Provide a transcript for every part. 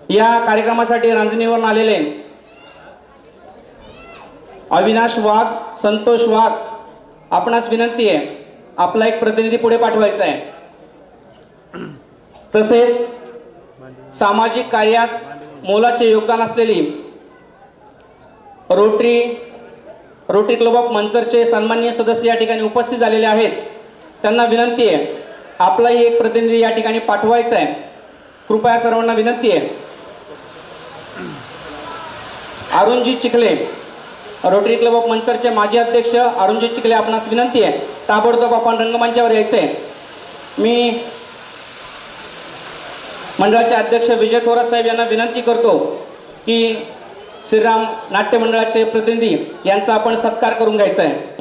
या कार्यक्रमासाठी रांजणीवरून आलेले अविनाश वाघ, संतोष वाघ, आपणास विनंती आहे आपला एक प्रतिनिधी पुढे पाठवायचा आहे। तसेच सामाजिक कार्यात मोलाचे योगदान असलेली रोटरी क्लब ऑफ मंचरचे सन्माननीय सदस्य या ठिकाणी उपस्थित झालेले आहेत। त्यांना विनंती आहे आपलाही एक प्रतिनिधी या ठिकाणी पाठवायचा आहे। कृपया सर्वांना विनंती आहे। Arun ji Chikhale, rotary club of मंचरचे माजी अध्यक्ष अरुणजी चिखले, आपणास विनंती आहे ताबडतोब आपण रंगमंचावर यायचे। मी मंडळाचे अध्यक्ष विजय थोरात साहेब यांना विनंती करतो की श्रीराम नाट्य मंडळाचे प्रतिनिधी यांचा आपण सत्कार करून घ्यायचा आहे।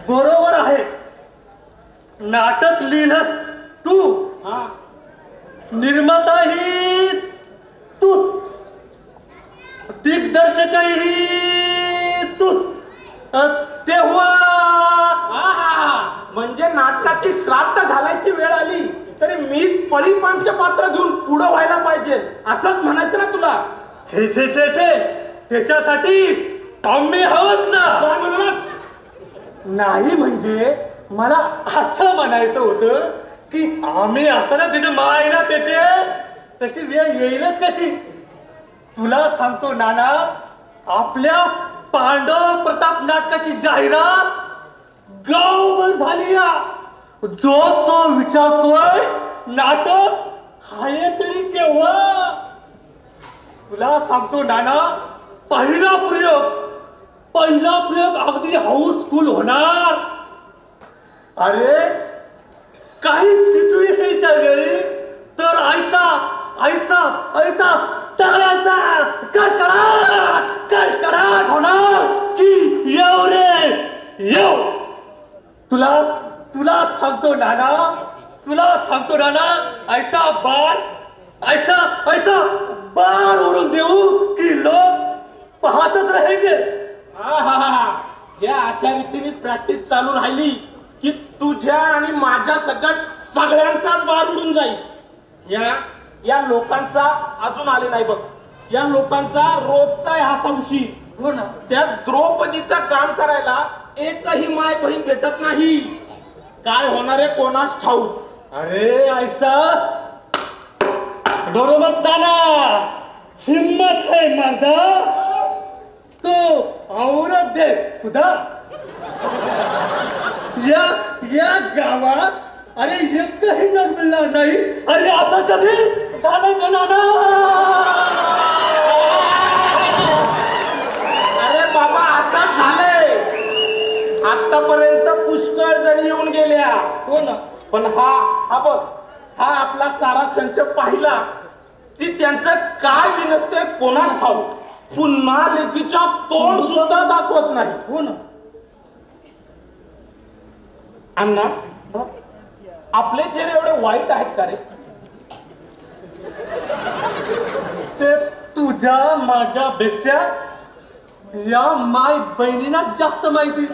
बरोबर आहे। नाटक लिहिलंस तू, निर्माताही तू, दिग्दर्शकही तू, तेव्हा म्हणजे नाटकाची श्राद्ध घालायची वेळ आली तरी मीच पळीपांचे पात्र घेऊन पुढं व्हायला पाहिजे असंच म्हणायचं ना तुला? छे छे छे छे, त्याच्यासाठी आम्ही आहोत ना। काय म्हणालास? नाही म्हणजे मला असं म्हणायचं होतं की आम्ही आता ना त्याच्या मायला त्याचे तशी वेळ येईलच कशी। तुला सांगतो नाना, आपल्या पांडव प्रताप नाटकाची जाहिरात गावभर झाली। जो तो विचारतोय नाटक आहे तरी केव्हा। तुला सांगतो नाना, पहिला प्रयोग अगदी हाऊसफुल होणार। अरे काही सिच्युएशनच्या वेळी तर ऐसा कडकडाट होणार की येऊ रे येऊ। तुला सांगतो नाना, तुला सांगतो नाना, ऐसा बार उडून देऊ की लोक पाहतच राहेंगे. या अशा रीतीने प्रॅक्टिस चालू राहिली की तुझ्या आणि माझ्या सकट सगळ्यांचाच बार उडून जाईल. या लोकांचा अजून आले नाही बघ. या लोकांचा रोजचा आहे हा संशी. हो ना. त्या द्रौपदीचा काम करायला एकही माय बहीण भेटत नाही. काय होणार आहे कोणास ठाऊक. अरे ऐसा डरो मत जाना, हिम्मत है मर्दा तो औरत दे खुदा. या गावात अरे एकही न मिळणार नाही. अरे असं कधी झालं का नाना? अरे बाबा असंच झालंय. आतापर्यंत पुष्कळ जण येऊन गेल्या. हो ना. पण हा बघ, हा आपला सारा संच पाहिला की त्यांचं काय बिनसतंय कोणास ठाऊक. पुन्हा लेकीच्या तोंड सुद्धा दाखवत नाही. हो ना. अण्णा, आपले चेहरे एवढे वाईट आहेत का रे? ते तुझ्या माझ्यापेक्षा या माय बहिणींना जास्त माहिती.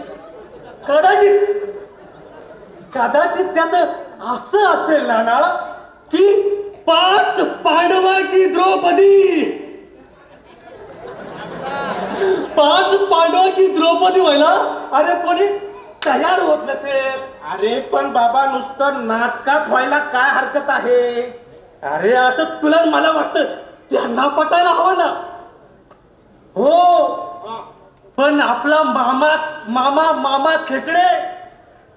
कदाचित त्यात असं असेल ना की 5 पांडवाची द्रौपदी, 5 पांडवाची द्रौपदी व्हायला अरे कोणी तयार होत नसेल. अरे पण बाबा नुसतं नाटकात व्हायला काय हरकत आहे? अरे असं तुला मला वाटतं त्यांना पटायला हवं ना. हो पण आपला मामा खेकडे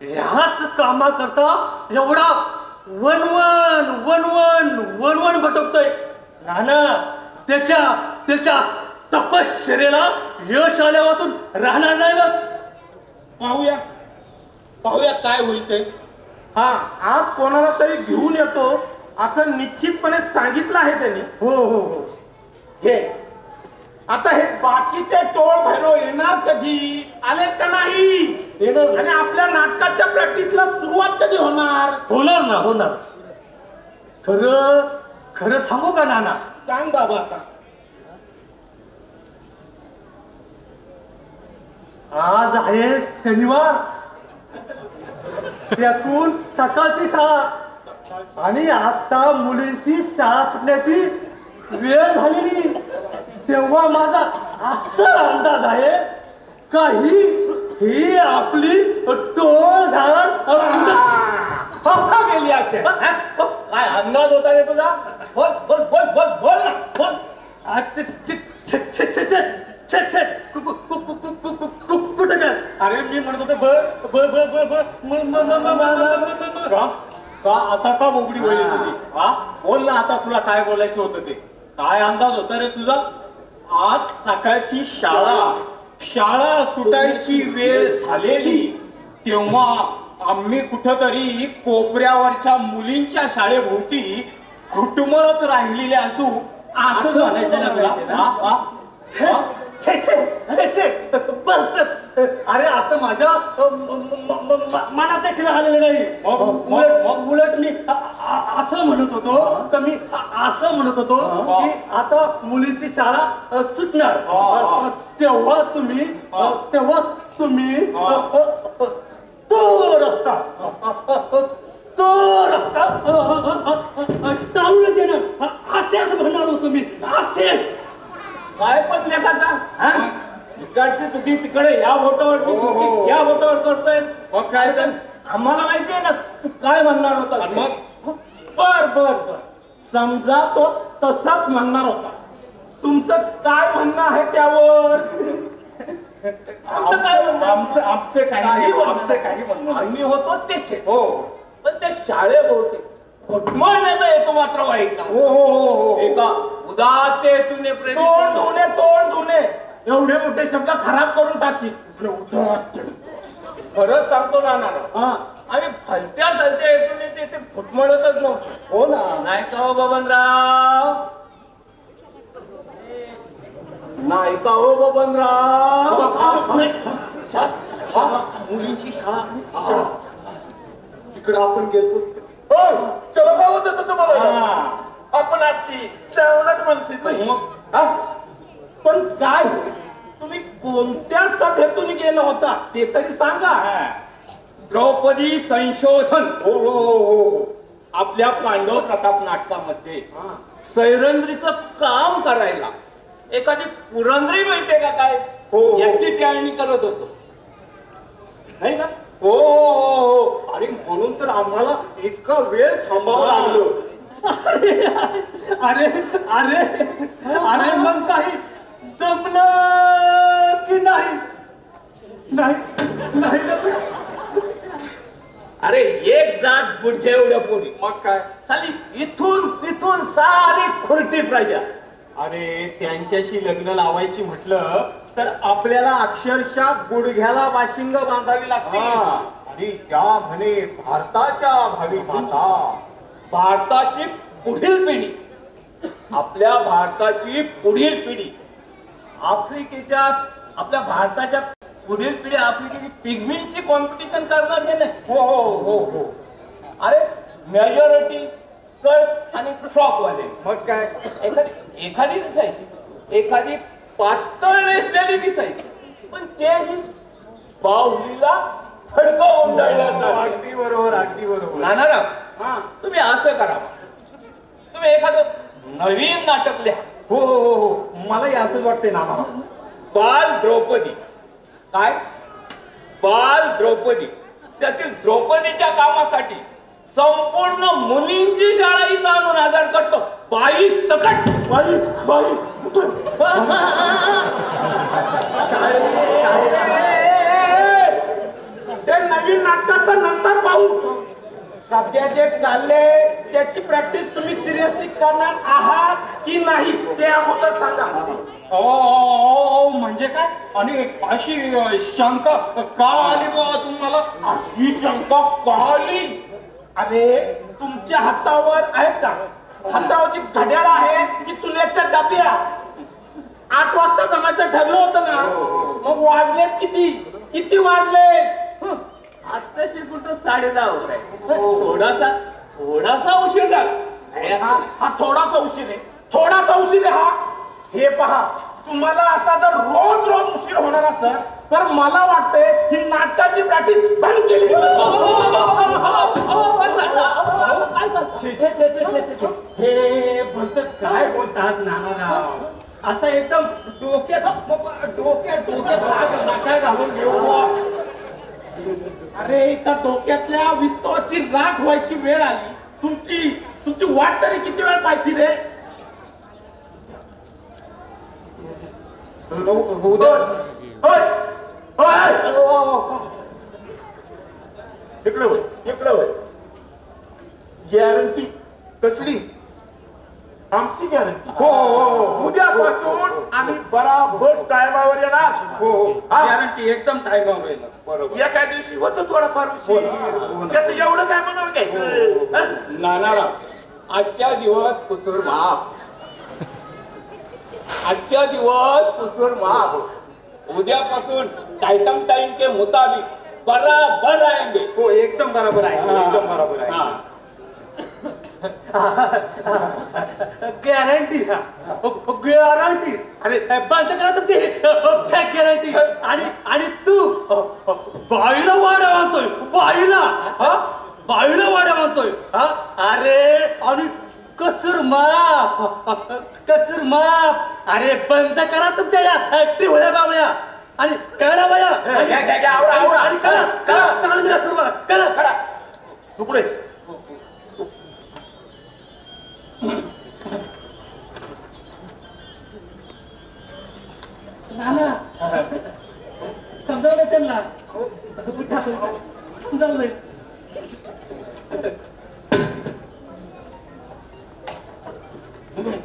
ह्याच कामा करता एवढा वनवन भटकतोय नाना. त्याच्या तपश्चर्येला यश आल्यावातून राहणार नाही बघ. पाहूया काय होईल ते. आज कोणाला तरी घेऊन येतो असं निश्चितपणे सांगितलं आहे त्यांनी. हो. हे आता हे बाकीचे टोळ भैरव येणार कधी? आले का नाही? येणार. आणि आपल्या नाटकाच्या प्रॅक्टिसला सुरुवात कधी होणार? होणार. खरं सांगू का नाना? सांग बाबा आता. आज आहे शनिवार, त्यातून सकाळची शाळा आणि आता मुलींची शाळा सुटण्याची वेळ झालेली. तेव्हा माझा असा अंदाज आहे का ही आपली टोळधाड गेली असेल. काय अंदाज होता रे तुझा? बोल ना. कुठं काय? अरे मी म्हणत होतो आता का बोबडी बोलली तुझी? बोल ना आता, तुला काय बोलायचं होतं ते. काय अंदाज होता रे तुझा? आज सकाळची शाळा सुटायची वेळ झालेली तेव्हा आम्ही कुठंतरी कोपऱ्यावरच्या मुलींच्या शाळेभोवती घुटमळत राहिलेले असू असं म्हणायचं ना तुला? अरे असं माझ्या मनात देखील आलेलं नाही. उलट मी असं म्हणत होतो की आता मुलींची शाळा सुटणार तेव्हा तुम्ही तो रस्ता टाळूनच येणार असेच म्हणणार होतो मी. असेच काय पण लेखाचा इकडची तुझी तिकडे या बोटावरती या बोटावर करतोय. मग काय तर आम्हाला माहितीये ना तू काय म्हणणार होता. मग बर समजा तो तसाच म्हणणार होता. तुमचं काय म्हणणं आहे त्यावर? आमचं काही म्हणणं. आम्ही होतो तेच. हो पण त्या शाळेभोवती घुटमळण्याचा हेतू मात्र वाईट ना. हो एका उदात्त हेतूने तोंड धुणे एवढे मोठे शब्द खराब करून टाकशील. खरंच सांगतो ना आम्ही भलत्या हेतूने ते घुटमळतच नव्हतो. हो ना. नाही का हो बबनराव? नाही का हो बबनराव? मुलींची शाळा तिकडं आपण गेलो. चलो काय होतं तसं बघा. आपण असली चावलट माणसे नाही मग हा? पण काय तुम्ही कोणत्या सभेतून गेला होता ते तरी सांगा. द्रौपदी संशोधन हो हो हो हो. आपल्या पांडव प्रताप नाटकामध्ये सैरंद्रीचं काम करायला एखादी पुरंदरी मिळते का काय हो. याची टाळणी करत होतो नाही का. हो हो हो. आणि म्हणून तर आम्हाला इतका वेळ थांबावं लागलं. अरे अरे अरे मग काही जमलं की नाही नाही जमलं. अरे एक जात बुद्ध एवढ्या पोरी मग काय खाली इथून तिथून सारी खुरटी प्रजा. अरे त्यांच्याशी लग्न लावायची म्हटलं तर आपल्याला अक्षरशः गुडघ्याला बाशिंग बांधावी लागते. आणि त्या म्हणे भारताच्या भावी माता. भारताची पुढील पिढी आपल्या भारताची पुढील पिढी आफ्रिकेच्या आपल्या भारताच्या पुढील पिढी आफ्रिकेची पिग्मींशी कॉम्पिटिशन करणार हे नाही. हो हो हो हो. अरे मेजॉरिटी स्कर्ट आणि फ्रॉक वाले मग काय एखादी दिसायची एखादी पातळ नेसलेली दिसायची पण तेही बाहुलीला फडकं उंडाळल्याचं. अगदी बरोबर अगदी बरोबर. नानाराव तुम्ही असं करावं. तुम्ही एखादं नवीन नाटक लिहा. हो हो हो हो. मलाही असंच वाटतंय नाना. बाल द्रौपदी काय बाल द्रौपदी त्यातील द्रौपदीच्या कामासाठी संपूर्ण मुलींची शाळा इथं आणून आजार करतो. बाई सकट बाई बाई ते नवीन नाटकाचं नंतर पाहू. सध्या जे चालले त्याची प्रॅक्टिस तुम्ही सिरियसली करणार आहात की नाही ते अगोदर सांगा. म्हणजे काय आणि अशी शंका का आली बाबा तुम्हाला. अशी शंका का आली. अरे तुमच्या हातावर आहेत का हातावरची घड्याळ आहे की चुन्याच्या डब्या. 8 वाजता जमायचं ठरलं होतं ना मग वाजलेत किती किती वाजलेत. आत्ताशी कुठं 10:30 होत आहे. थोडासा उशीर झाला. हा थोडासा उशीर आहे थोडासा उशीर आहे. हा हे पहा तुम्हाला असा जर रोज रोज उशीर होणार असेल तर मला वाटतंय ही नाटकाची प्रॅक्टिस बंद केली. हे बोलतच काय बोलतात नानाराव. असं एकदम डोक्यात राग काय घालून घेऊ. अरे इथं डोक्यातल्या विस्तवाची राख व्हायची वेळ आली. तुमची वाट तरी किती वेळ पाहिजे रे. इकडे गॅरंटी कसली आमची गॅरंटी. हो हो. उद्यापासून आम्ही बराबर टायमावर येणार. हो हो. गॅरंटी एकदम टायमावर येईल. बरोबर. एका दिवशी होतो थोडाफार उशीर. त्याचं एवढं काय म्हणून घ्यायचं. नानाराव आजच्या दिवस कुसूर माफ. आजच्या दिवस कुसूर माफ. उद्यापासून टाइम के मुताबिक बराबर आएंगे. हो एकदम बरोबर आहे एकदम बरोबर आहे. Guarantee guarantee. अरे बंद करा तुमची गॅरंटी. आणि तू बाईला वाड्या बांधतोय. बाईला वाड्या बांधतोय. अरे आणि कसर माफ. अरे बंद करा तुमच्या या टिवळ्या बावळ्या. आणि करा बाया आणि करा मी सुरुवात करा. तुकडे समजावलं त्यांना समजावलंय.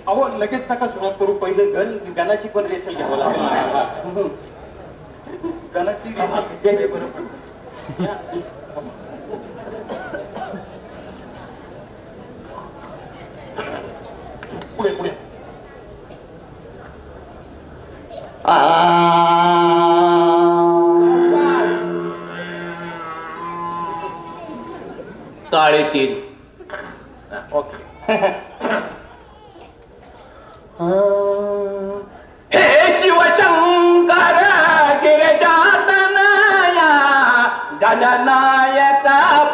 अहो लगेच नका सुरुवात करू. पहिले गणाची पण रेसल घ्यावं लागेल. गणाची रेसल घेतली बरोबर. पुढे पुढे. चाळीतील. ओके. हे शिवशंकर गिरिजातनया जननायक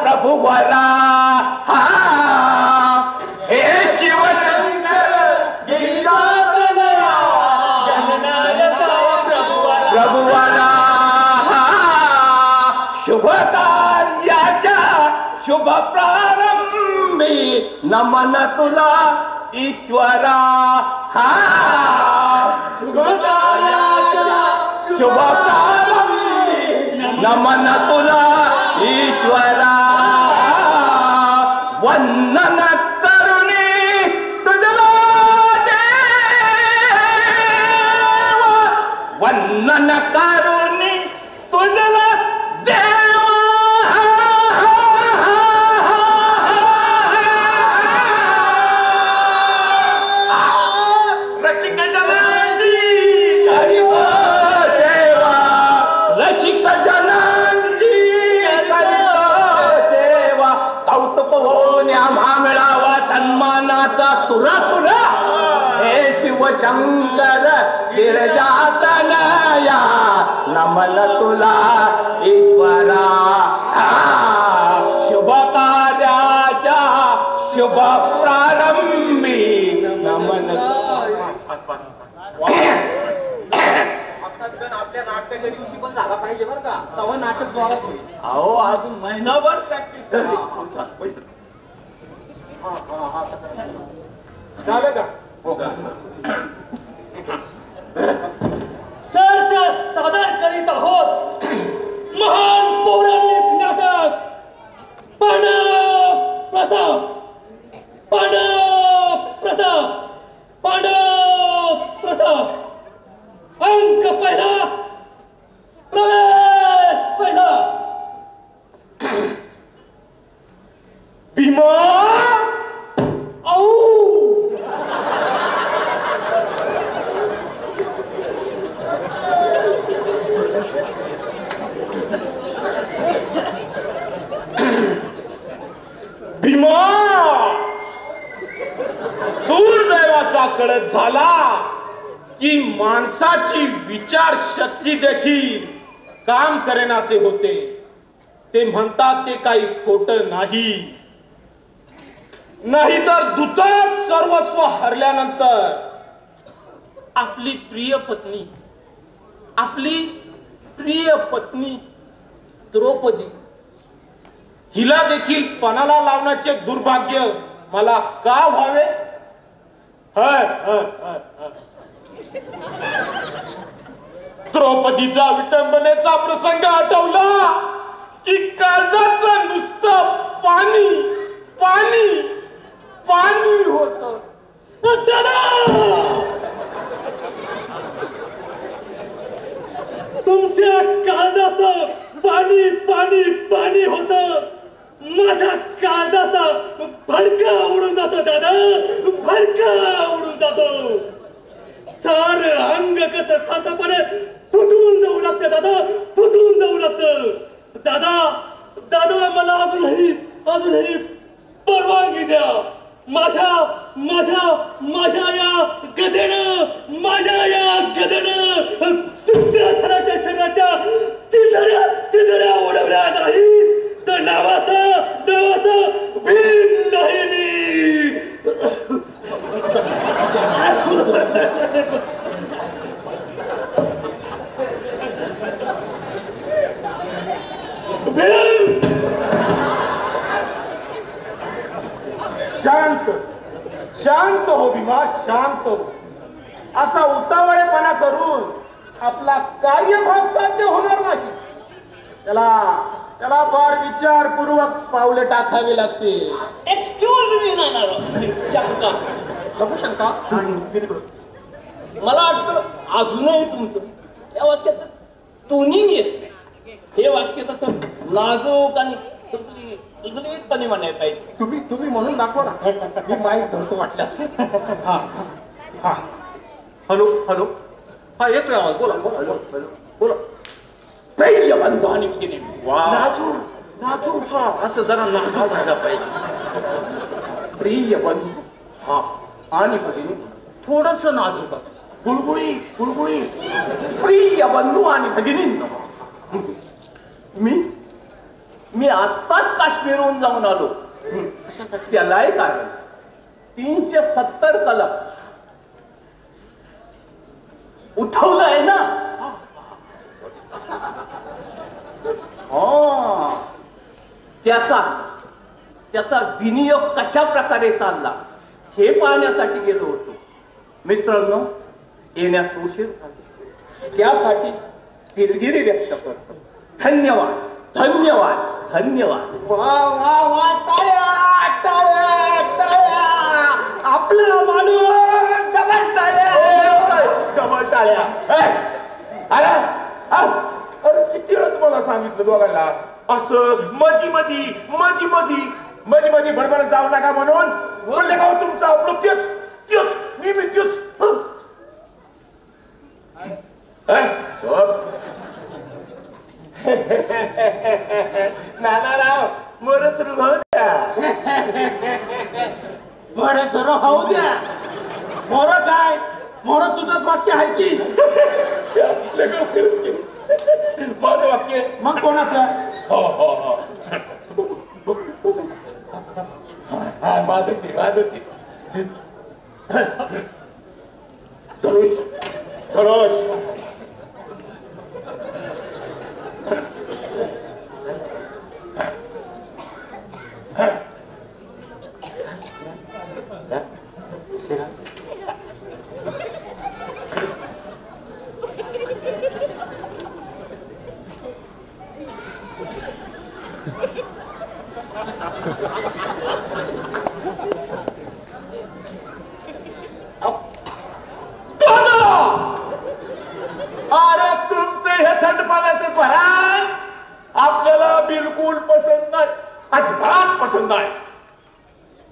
प्रभुवरा. हे शिवशंकर गिरिजातनया जननायक प्रभुवरा. शुभ कार्याच्या शुभ प्रारंभी नमन तुला ईश्वरा. शुभ कार्याच्या शुभ प्रारंभी नमन तुला ईश्वरा. वंदन करुणी तुझला देवा. वंदन करुणी तुझला देवा. रसिक जनांची करीत सेवा. रसिक जनांची करीत सेवा. कौतुक होऊन आम्हा मिळावा सन्मानाचा तुरा तुरा. हे शिवशंकर गिरिजातनया नमन तुला ईश्वरा. शुभ कार्याच्या शुभ प्रारंभी नमन. असा जण आपल्या नाट्याच्या दिवशी पण झाला पाहिजे बरं का, तेव्हा नाटक जोरात होईल. अहो अजून महिनाभर प्रॅक्टिस झालं का? हो का? सहर्ष सादर करीत आहोत महान पौराणिक नाटक पांडव प्रताप. पांडव प्रताप. पांडव प्रताप. अंक पहिला. प्रवेश पहिला. भीमा औ. भीमा दुर्दैवाचा कळत झाला की माणसाची विचार शक्ती देखील काम करेनासे होते. ते म्हणतात ते काही खोट नाही. नाहीतर दुचार सर्वस्व हरल्यानंतर आपली प्रिय पत्नी द्रौपदी हिला देखील पणाला लावण्याचे दुर्भाग्य मला का व्हावे? द्रौपदीच्या विटंबनेचा प्रसंग आठवला की काळजाचं नुसतं पाणी पाणी पाणी होत. तुमच्या काळजात पाणी पाणी पाणी होत. माझ्या काळजात भडका उडून जातो दादा. भडका उडून जातो. सार अंग कसं सातपणे फुटून जाऊ लागतं दादा. फुटून जाऊ लागतं दादा. दादा मला अजूनही परवानगी द्या. माझ्या या गदेनं दुसऱ्या सराच्या शरीराच्या चिंधड्या उडवल्या नाही तर नावात भीम नाही मी. भीम. शांत हो भीमा, शांत हो. असा उतावळेपणा करून आपला कार्यभाग साध्य होणार नाही. त्याला फार विचारपूर्वक पावले टाकावी लागतील. एक्सक्यूज मी नाना. नको शंका. मला वाटतं अजूनही तुमचं या वाक्याचं टोनिंग येत नाही. हे वाक्य तसं नाजूक आणि तुदलीतपणे म्हणायला पाहिजे. तुम्ही म्हणून दाखवा ना. मी माहीत धरतो वाटल्यास. Hello hello. हा येतोय आवाज. बोला बोला बोला बोला. प्रिय बंधू आणि नाजू नाजूक असं जरा नाजूक व्हायला पाहिजे. प्रिय बंधू हा आणि भगिनी थोडस नाजूक गुळगुळी गुळगुळी. प्रिय बंधू आणि भगिनींनो, मी आत्ताच काश्मीरहून जाऊन आलो. त्याला एक कारण 370 कलम उठवलं आहे ना. त्याचा विनियोग कशा प्रकारे चालला हे पाहण्यासाठी गेलो होतो. मित्रांनो, येण्यास उशीर झाला त्यासाठी दिलगिरी व्यक्त करतो. धन्यवाद धन्यवाद धन्यवाद. वा वा वा, टाळ्या टाळ्या टाळ्या. आपला माणूस डबल टाळ्या डबल टाळ्या. अरे अरे किती वेळा तुम्हाला सांगितलं दोघांना असं मधी मधी मधी मधी मधी मधी भरभरत जाऊ नका म्हणून. बोलले का तुमचं आपलं तेच तेच नेहमी तेच. नानाराव मोर सुरू होऊ द्या. बरं सर होऊ द्या. मोर काय मोर तुझंच वाक्य आहे की माझं वाक्य मग कोणाचं? हो हो हो माझची माझची धनुष धनुष. अरे तुमचे हे थंड पाण्याचे भरान आपल्याला बिलकुल पसंत नाही. अजिबात पसंत नाही.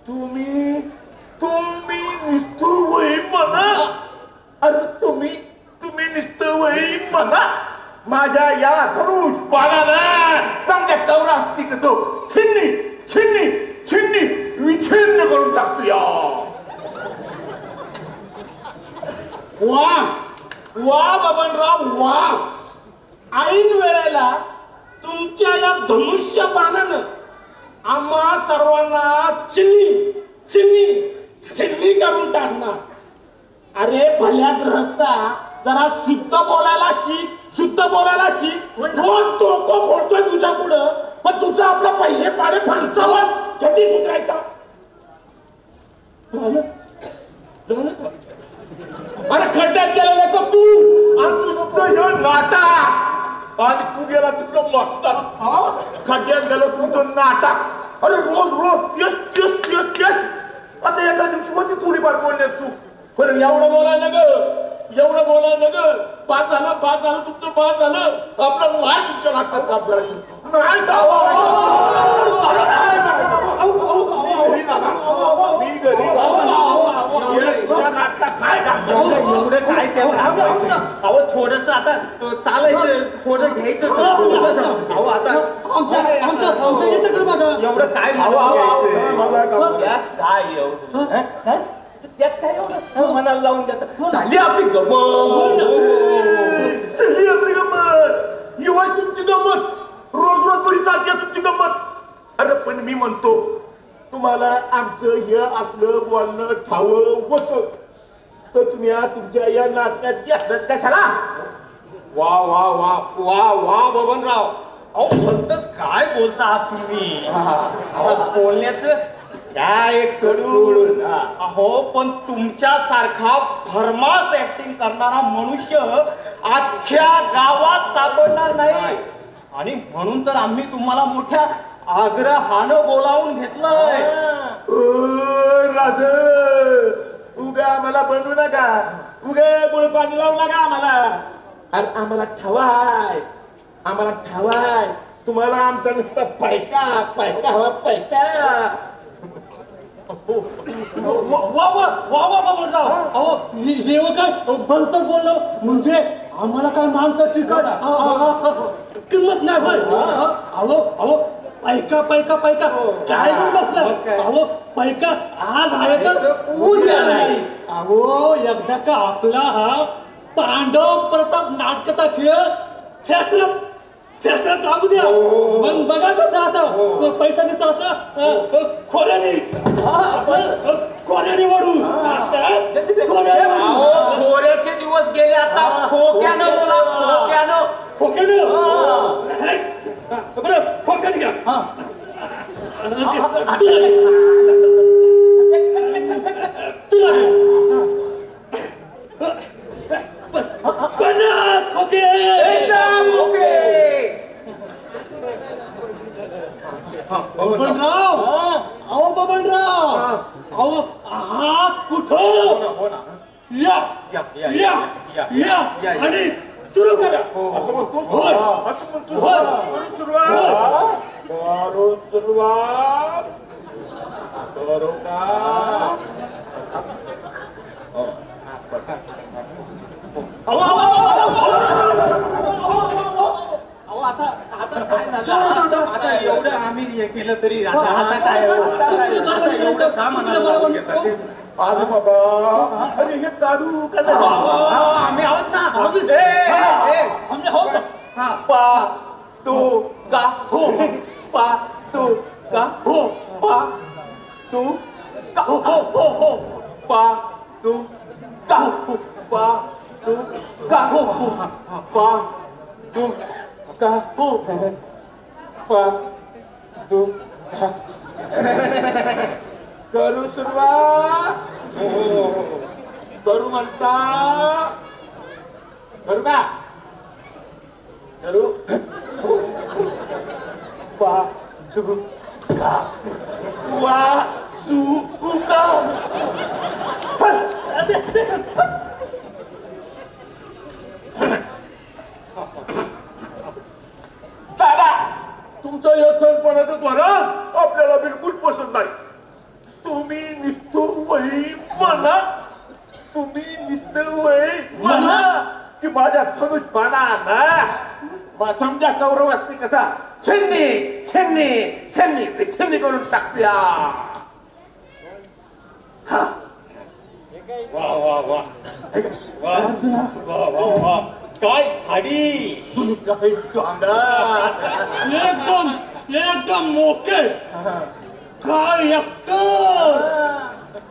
तुम्ही तुम्ही निष्ठुवही म्हणा. अरे तुम्ही तुम्ही निष्ठुवही म्हणा. माझ्या या धनुष बाणानं समजा कौरास्ती कसं छिन्नी छिन्नी छिन्नी विछिन्न करून टाकूया. वा वा बबनराव वा. ऐन वेळेला तुमच्या या धनुष्य बाणानं आम्हा सर्वांना चिन्नी चिन्नी चिन्नी करून टाकणार. अरे भल्या ग्रहस्था, जरा शुद्ध बोलायला शिक, शुद्ध बोलायला शिक. रोज डोकं फोडतोय तुझ्या पुढं, पण तुझं आपलं पहिले पाडे पंचावन्न कधी सुधारायचा? अरे खड्ड्यात गेलेला का तू आणि तुमचं हे नाटक आणि तू गेला तिकडं मस्त खड्ड्यात गेलं तुमचं नाटक. अरे रोज रोज तेच तेच तेच तेच. आता एका दिवशी मध्ये थोडीफार बोलण्यात चूक. पण एवढं बोलायला ग एवढं बोलायला ग. पाच झालं तुमचं पाच झालं. आपलं नाही तुमच्या नाटकात काम करायचं नाही. नाटकात काय एवढं काय अहो थोडस आता चालायचं, थोडं घ्यायचं. अहो आता एवढं काय काय एवढं त्यात काय एवढं मनाला लावून देतात. झाली आपली गमत झाली आपली गमत. येवाय तुमची गमत रोज रोज बरी चालते तुमची गमत. अरे पण मी म्हणतो तुम्हाला आमचं हे असलं बोलणं ठावं होतं तर तुम्ही तुमच्या या नाटकात जास्तच कशाला. वा वा वा वा वा बबनराव. अहो भलतच काय बोलता आहात तुम्ही. अहो बोलण्याचं त्या एक सोडून. अहो पण तुमच्या सारखा भरमास ऍक्टिंग करणारा मनुष्य अख्ख्या गावात सापडणार नाही. आणि म्हणून तर आम्ही तुम्हाला मोठ्या आग्रहानं बोलावून घेतलंय. राज उगा आम्हाला बनवू नका. उगा मुळे पाणी लावू नका आम्हाला. अरे आम्हाला ठवाय आम्हाला ठवाय. तुम्हाला आमचा नुसता पैका पैका हवा पैका. अहो हे काय भलतच बोललो म्हणजे आम्हाला काय माणसाची किंमत नाही. अहो अहो पैका पैका पैका काय घेऊन बसला अहो पैका आज आहे तर उद्या नाही अहो एकदा का आपला हा पांडव प्रताप नाटकाचा खेळ क्षेत्रात राहू द्या मग बघा कसं आता पैसा दिसतो असं खोऱ्याने वडू खोऱ्याचे दिवस गेले आता खोक्यानं बोला खोक्यानं बरं खोक्याने घ्या पन्नास खोके बबनराव अहो बबनराव अहो हा कुठं या या या आणि सुरू करा असं म्हणतो सुरुवात करू का आता एवढं आम्ही हे केलं तरी आता काय एवढं का म्हणाला अरे बाबा अरे हे काढू का आम्ही आहोत ना आम्ही आहोत पा तू का हो पा तू का हो पा तू का हो हो हो पा तू का हो पा तू का हो पा तू का हो पा तू करू सुरुवात करू म्हणता करू का करू पा तू का वा सू का दादा तुमचं यथनपणाचं धोरण आपल्याला बिलकुल पसंत नाही तुम्ही निष्ठुवही म्हणा की माझ्या धनुष पाना ना समजा कौरव असते कसा छन्नी करून टाकल्या वा वा वा वा वा वा वा काय झाडी एकदम मोके काय ऍक्टर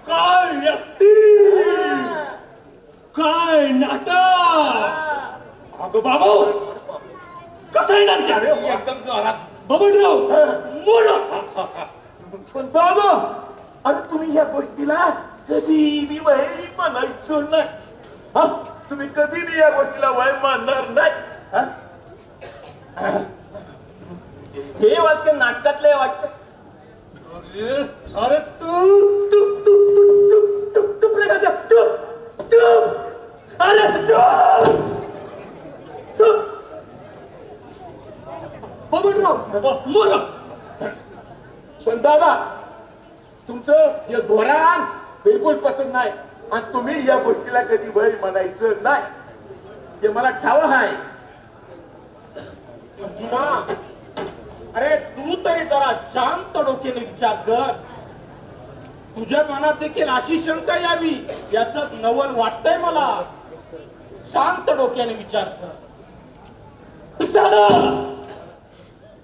काय ऍक्टिंग काय नाटक अगं बाबू कसं आहे नाटक एकदम जोरात बबनराव मोर पण बाबा अरे तुम्ही या गोष्टीला कधी मी वय म्हणायचो नाही हा तुम्ही कधी मी या गोष्टीला वय मानणार नाही हे वाक्य नाटकातलं वाटत अरे तू चुप चुप चुप चुप चुप रे का चुप चुप अरे चुप चुप बबनराव मोर पण दादा तुमचं हे धोरण बिलकुल पसंत नाही आणि तुम्ही या गोष्टीला कधी वय म्हणायचं नाही हे मला ठाव आहे अर्जुना अरे तू तरी जरा शांत डोक्याने विचार कर तुझ्या मनात देखील अशी शंका यावी याच नवल वाटतंय मला शांत डोक्याने विचार कर दादा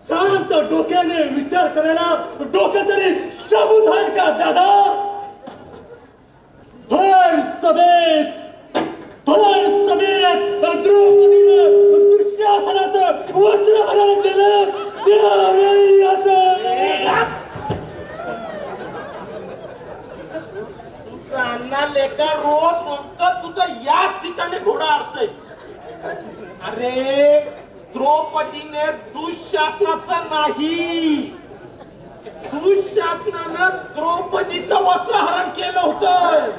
शांत डोक्याने विचार करायला डोकं तरी शाबूत आहे का दादा भर सभेत द्रौपदीनं दुःशासनाचं वस्त्रहरण केलं त्यावेळी असं तुझा अण्णा लेका रोज म्हणतो तुझं याच ठिकाणी घोडा अडतय अरे द्रौपदीने दुःशासनाचं नाही दुःशासनानं द्रौपदीचं वस्त्रहरण केलं होतं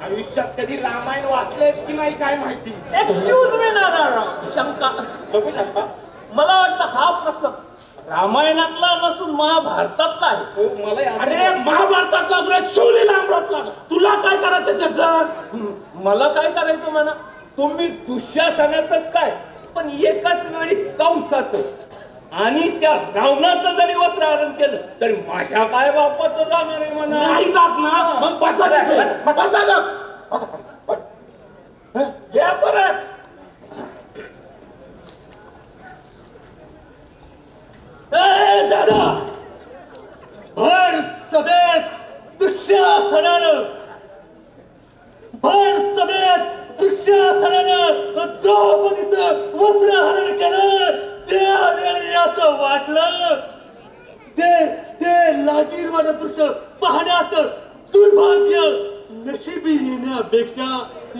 आयुष्यात कधी रामायण वाचलेच की नाही काय माहिती एक्सक्यूज मी नारायण शंका बघू शकता मला वाटतं हा प्रश्न रामायणातला नसून महाभारतातला आहे अरे महाभारतातला असून शिवली लांबरातला तुला काय करायचं त्याचं मला काय करायचं म्हणा तुम्ही दुःशासनाचंच काय पण एकाच वेळी कंसाचं आणि त्या रावणाचं जरी वस्त्रहरण केलं तरी माझ्या काय बापाचं जाणार आहे म्हणा. नाही जात ना मग बसा तिथे. बसा गं. घ्या परत. ए दादा, भर सभेत दुःशासनानं द्रौपदीचं वस्त्रहरण केलं. त्यावेळी असं वाटलं ते लाजीरवाणं दृश्य पाहण्यात दुर्भाग्य नशिबी येण्यापेक्षा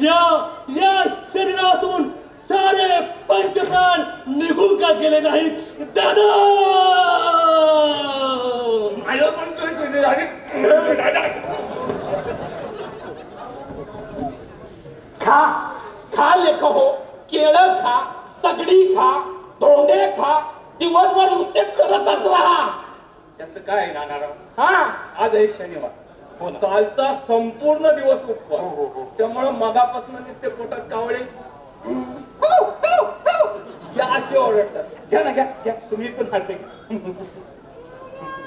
या शरीरातून सारे पंचप्राण निघून का गेले नाहीत दादा. माझं पण खा खा लेख हो. केळं खा, तगडी खा, धोंडे खा, दिवसभर नुसते करतच राहा. त्याचं काय नाणार. हा आज एक शनिवार, कालचा संपूर्ण दिवस उपवास. त्यामुळे मगापासून नुसते पोटात कावळे या असे ओरडतात. घ्या ना घ्या घ्या, तुम्ही पण खाते.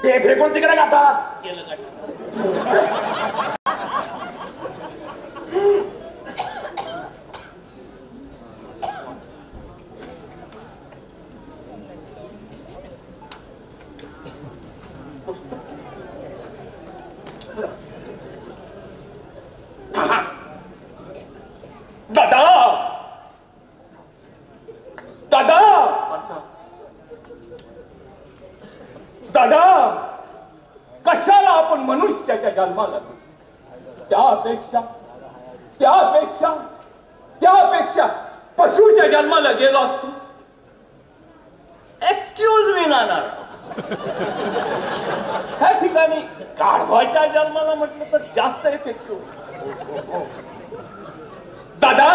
ते फेकून तिकडे गातात. केलं का दादा दादा दादा, कशाला आपण मनुष्याच्या जन्माला. त्यापेक्षा पशुच्या जन्माला गेलो असतो. एक्सक्यूज मी नाना, त्या ठिकाणी गाढवाच्या जन्माला म्हटलं तर जास्त इफेक्टिव्ह. दादा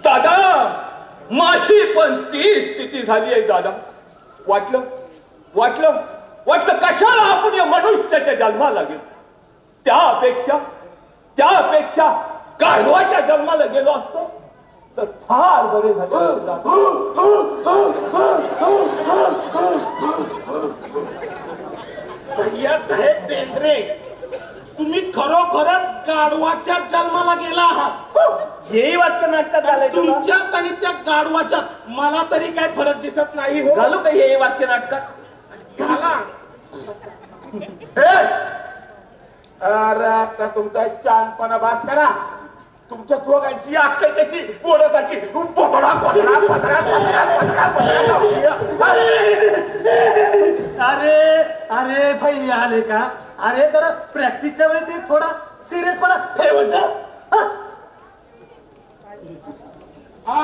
दादा, माझी पण ती स्थिती झाली आहे दादा. वाटलं कशाला आपण या मनुष्याच्या जन्माला गेलो. त्यापेक्षा गाढवाच्या जन्माला गेलो असतो तर फार बरे झाले. भैया साहेब बेंद्रे, तुम्ही खरोखरच गाढवाच्या जन्माला गेला आहात. हेही वाक्य नाटकात आलंय. तुमच्यात आणि त्या गाढवाच्यात मला तरी काय फरक दिसत नाही हो. घालू का हे वाक्य नाटकात. घाला. अरे आता तुमचा शांतपणा भास करा. तुमच्या दोघांची अक्कल कशी बोलासाठी अरे भाई आले का. अरे जरा प्रॅक्टिसच्या वेळी ते थोडा सिरियसपणा ठेवत जा. हा,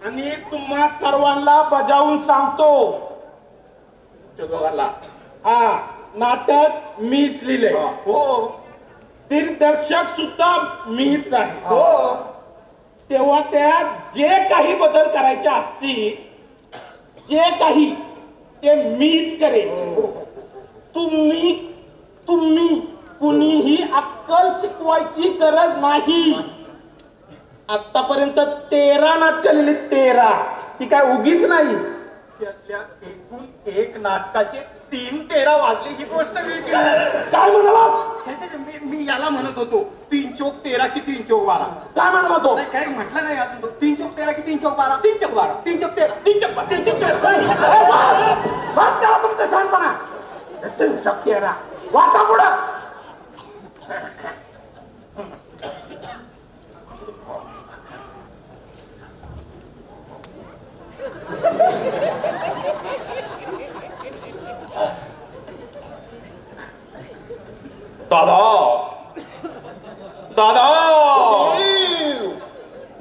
आणि तुम्हा सर्वांना बजावून सांगतो, हा नाटक मीच लिहिले. हो, दिग्दर्शक सुद्धा मीच आहे. हो, तेव्हा त्यात जे काही बदल करायचे असतील, जे काही ते मीच करेन. तुम्ही कुणीही अक्कल शिकवायची गरज नाही. आतापर्यंत 13 नाटकं लिहिली. 13. ती काय उगीच नाही. त्यातल्या एकूण एक नाटकाचे 3-13 वाजले ही गोष्ट वेगळी. काय म्हणाला. मी याला म्हणत होतो 3 चौक 13 की 3 चौक 12. काय म्हणत होतो. काही म्हटलं नाही अजून. 3 चौक 13 की 3 चौक 12. 3 चौक 12. 3 चौक 13. 3 चौक 12. 3 चौक 13. बस करा तुमचं शहाणपणा. 3 चौक 13. वाचा पुढं.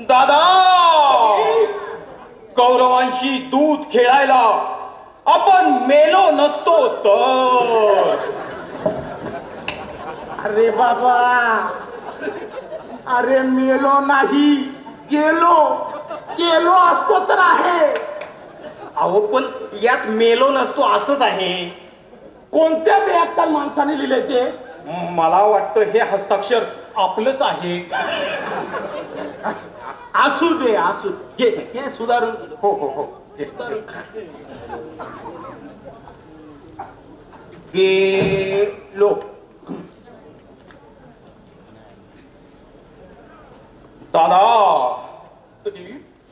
दादा, कौरवांशी दूध खेळायला आपण मेलो नसतो तर. अरे बाबा, अरे मेलो नाही, गेलो असतो तर आहे. अहो पण यात मेलो नसतो असंच आहे. कोणत्या बेअक्कल माणसाने लिहिले ते. मला वाटतं हे हस्ताक्षर आपलंच आहे. असू दे, हे सुधारून. हो, गेलो. दादा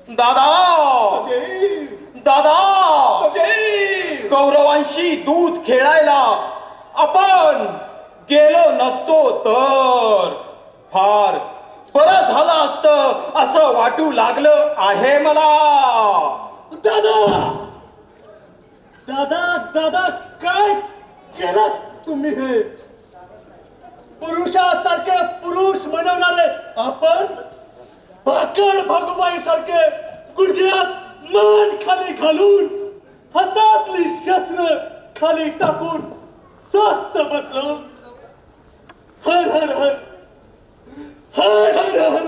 दादा दादा कौरवांशी दूध खेळायला आपण गेलो नसतो तर फार बरं झालं असतं असं वाटू लागलं आहे मला. दादा दादा दादा काय केलं तुम्ही? हे पुरुषासारखे पुरुष बनवणारे आपण भाकड भगुबाई सारखे गुडघ्यात मान खाली घालून हातातली शस्त्र खाली टाकून स्वस्त बसलो. हर हर हर हर हर हर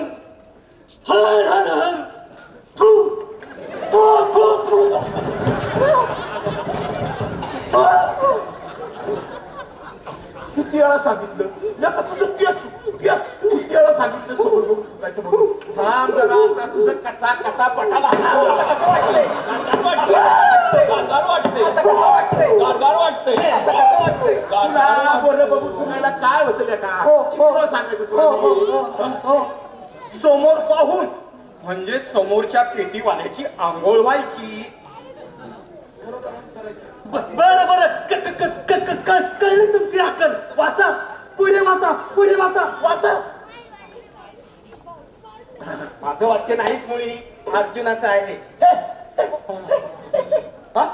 हर हर हर तू तू तू तू किती वेळा सांगितलं नका तुझं किती वेळा सांगितलं समोर बघून चुकायचं म्हणून. थांब जरा आता तुझं कचा कचा पटाला आता कसं वाटतंय? आता कसं वाटतंय? आता कसं वाटतंय तुला? बरं बघून तुम्हाला काय होतं का? किती वेळा सांगायचं तुला? समोर पाहून म्हणजे समोरच्या पेटीवाल्याची आंघोळ व्हायची. बरं बरं कळली तुमची अक्कल. वाचा पुढे वाचा पुढे वाचा वाचा. माझं वाक्य नाहीच मुळी अर्जुनाचं आहे. हा?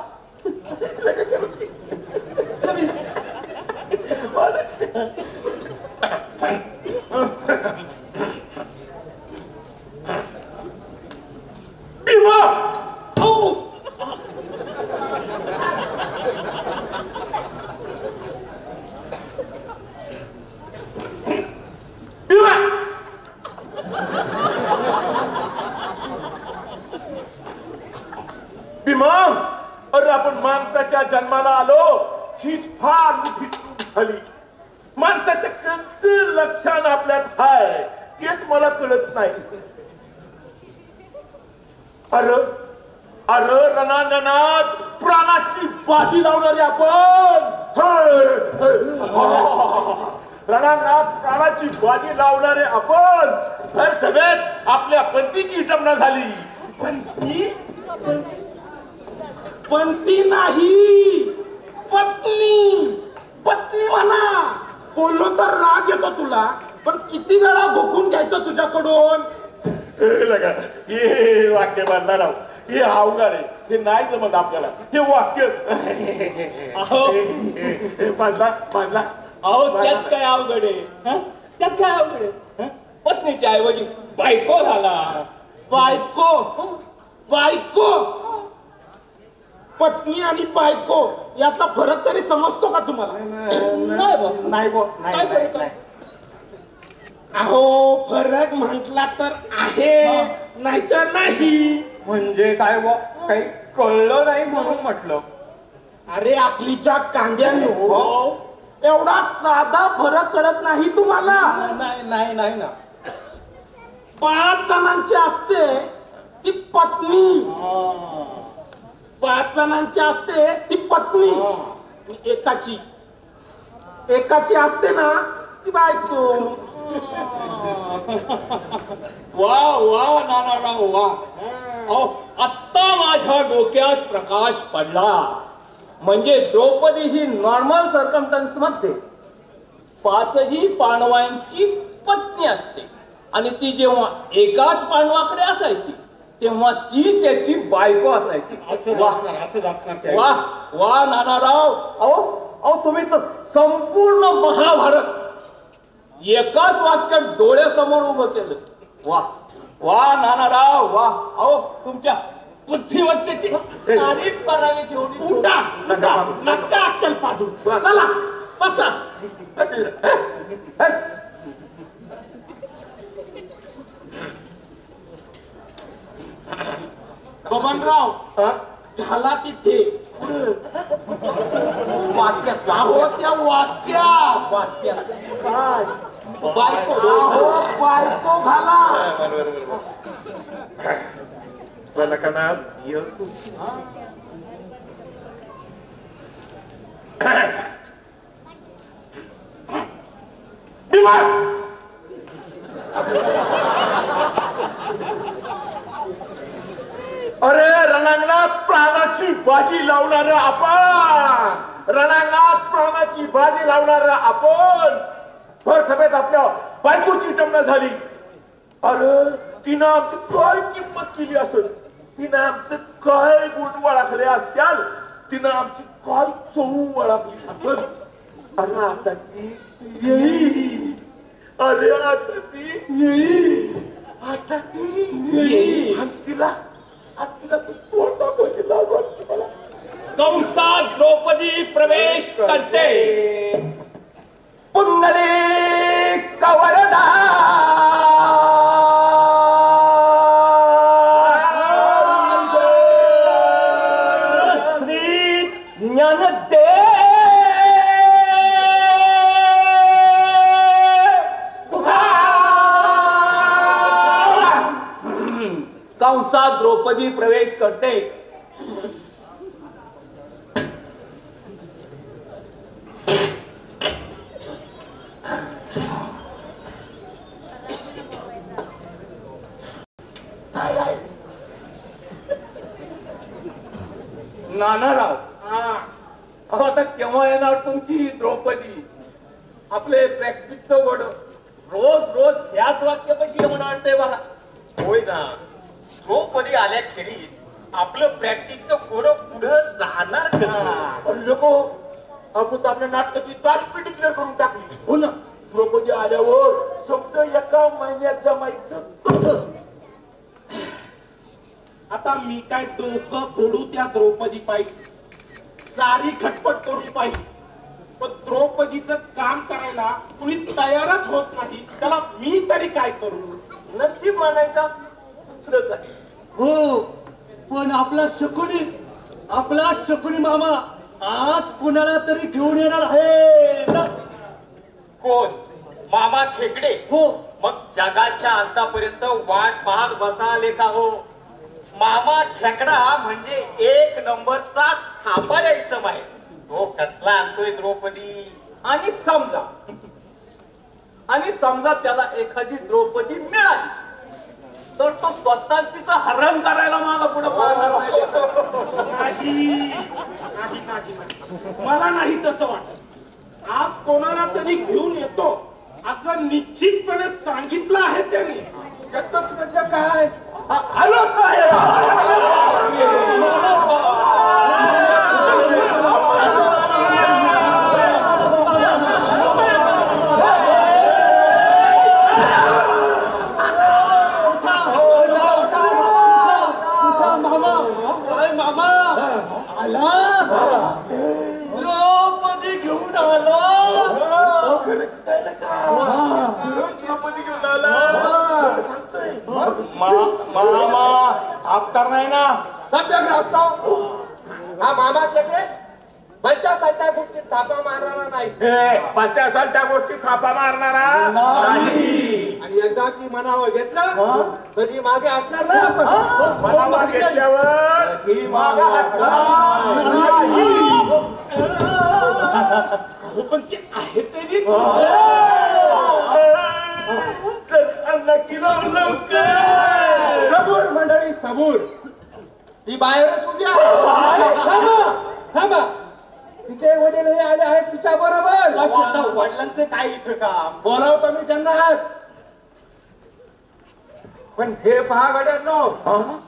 अरे आपण माणसाच्या जन्माला आलो हीच फार मोठी चूक झाली. माणसाच्या कसं लक्षण आपल्यात आहे तेच मला कळत नाही. अरे अरे रणांगणात प्राणाची बाजी लावणारे आपण. रणांगणात प्राणाची बाजी लावणारे आपण हर सभेत आपल्या पत्नीची विटंबना झाली. पंती नाही पत्नी. पत्नी म्हणा बोललो तर राग येतो तुला पण किती वेळा घोकून घ्यायचं तुझ्याकडून. हे वाक्य बांधला राव हे अवघड आहे. हे नाही जमत आपल्याला हे वाक्य. बांधला बांधला. अहो त्यात काय अवघड आहे? त्यात काय अवघड आहे? पत्नीच्या ऐवजी बायको झाला. बायको बायको पत्नी आणि बायको यातला फरक तरी समजतो का तुम्हाला? नाही बो नाही. अहो फरक म्हटला तर आहे नाहीतर नाही. म्हणजे काय बो काही कळलं नाही म्हणून म्हटलं. अरे आपलीच्या कांद्यानो एवढा साधा फरक कळत नाही तुम्हाला? नाही नाही ना. 5 जणांची असते ती पत्नी. 5 जणांची असते ती पत्नी. एकाची असते ना ती बायको. वा वा नानाराव वा. आत्ता माझ्या डोक्यात प्रकाश पडला. म्हणजे द्रौपदी ही नॉर्मल सर्कमस्टन्स मध्ये 5ही पांडवांची पत्नी असते आणि ती जेव्हा एकाच पांडवाकडे असायची तेव्हा ती त्याची बायको असायची. असं असणार. वा वा नानाराव. अहो तुम्ही तर संपूर्ण महाभारत एकाच वाक्यात डोळ्यासमोर उभं केलं. वा वा नानाराव वा. अहो तुमच्या बुद्धिमत्तेची तारीफ करावी तेवढी. उठा नका अक्कल पाजू. चला बसा. बबनराव झाला तिथे वाक्यात. अहो त्या वाक्यात काय बायको. बायको घाला. कनकनाथ ये तू अरे रणांगणात प्राणाची बाजी लावणार आपण, रणांगणात प्राणाची बाजी लावणार आपण. भर सभेत आपल्या बायकोची टमणा झाली. अरे तिनं आमची काय किंमत केली असेल, तिनं आमचे काय गुण वळखले असत्याल, तिनं आमची काय चव वळखली असेल. अरे आता ती येईल, अरे आता ती येईल, आता ती येईल. आणि तिला तू तोंड दाखवायची लाज वाटते मला. कंसात द्रौपदी प्रवेश करते. पुंडलिक वरदा श्री ज्ञानदेव कंसात द्रौपदी प्रवेश करते. नानाराव, आता केव्हा येणार तुमची द्रौपदी? आपले प्रॅक्टिसचं वड रोज रोज ह्याच वाक्यापाशी येऊन आणते मला. होय ना, द्रौपदी आल्याखेरीज आपलं प्रॅक्टिसचं घोडं पुढं जाणार कसं? लोक आपण आपल्या नाटकाची तारीख डिक्लेअर करून टाकली. हो ना, द्रौपदी आल्यावर शब्द एका महिन्यात जमायचं कसं? आता मी काय डोकं फोडू त्या द्रौपदी पाहिजे, सारी खटपट करून पाहिजे, पण द्रौपदीचं काम करायला कुणी तयारच होत नाही. त्याला मी तरी काय करू? नशीब मानायचा, दुसरं काय? हो, पण आपला शकुनी मामा आज कुणाला तरी घेऊन येणार आहे ना? कोण? मामा खेकडे? हो. मग जगाच्या अंतापर्यंत वाट पाहत बसा लेखा हो. मामा खेकडा म्हणजे एक नंबरचा थापाड्या इसम आहे. तो कसला आणतोय द्रौपदी? आणि समजा त्याला एखादी द्रौपदी मिळाली तर तो स्वतःच तिचं हरण करायला मागा पुढे पाहणार नाही. मला नाही तसं वाटत. आज कोणाला तरी घेऊन येतो असं निश्चितपणे सांगितलं आहे त्यांनी. येतोच म्हणजे काय? आलोच आहे. द्रौपदी घेऊन आला. द्रौपदी घेऊन आला सांगतोय. मामा अवतार नाही ना सत्याग्रह असतो हा मामा शेकडे. भलत्या सलत्या गोष्टी थापा मारणारा नाही. भलत्या सलत्या गोष्टी थापा मारणारा नाही. आणि एकदा की मनावर घेतलं कधी मागे हटणार नाही आपण. मनावर घेतल्यावर कधी मागे हटणार नाही. पण ते आहे तरी सबूर मंडळी, सबूर. ती बाहेरच उभी आहे. थांबा. तिचे वडील हे आले आहेत तिच्या बरोबर. आता वडिलांचे काय इथं काम? बोलावतो मी त्यांना. पण हे पहा गड्यांनो,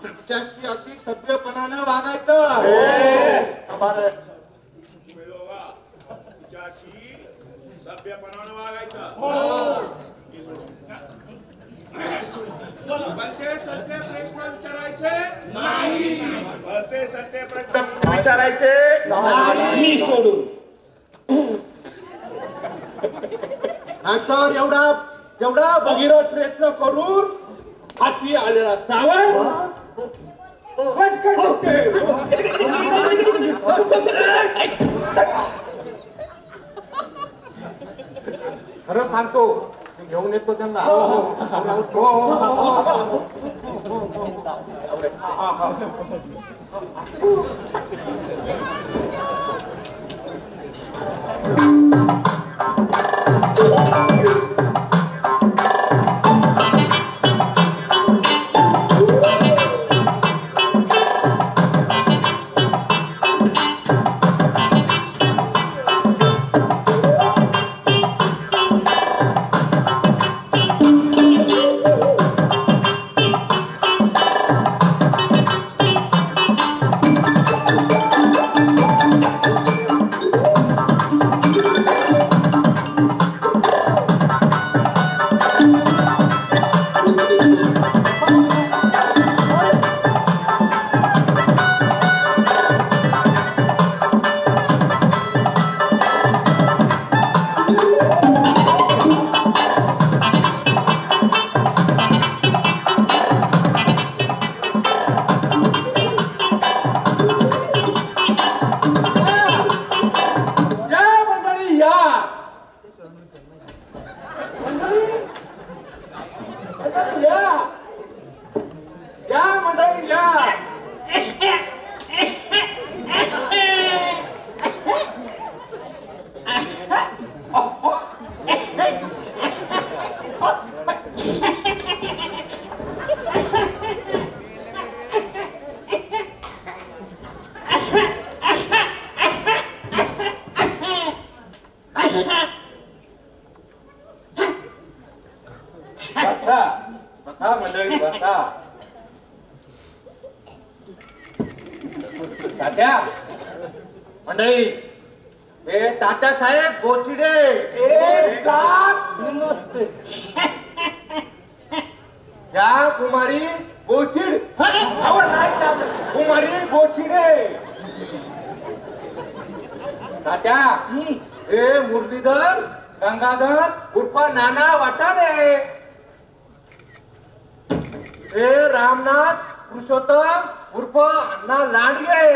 तिच्याशी अगदी सभ्यपणानं वागायचं. सभ्यपणानं वागायचं. भलते सत्य प्रश्न विचारायचे नाही. भलते सत्य प्रश्न विचारायचे मी सोडून. नंतर एवढा भगीरथ प्रयत्न करून हाती आलेला सावळ पटकन होते. खरं सांगतो, घेऊन येतो त्यांना. बसा मंडळी बसा. तात्या मंडळी हे तात्या साहेब बोचिडे. या कुमारी बोचिड कुमारी बोचिडे. तात्या हे मुरलीधर गंगाधर उर्फ नाना वाटाणे. हे रामनाथ पुरुषोत्तम उर्फ अण्णा लांडगे.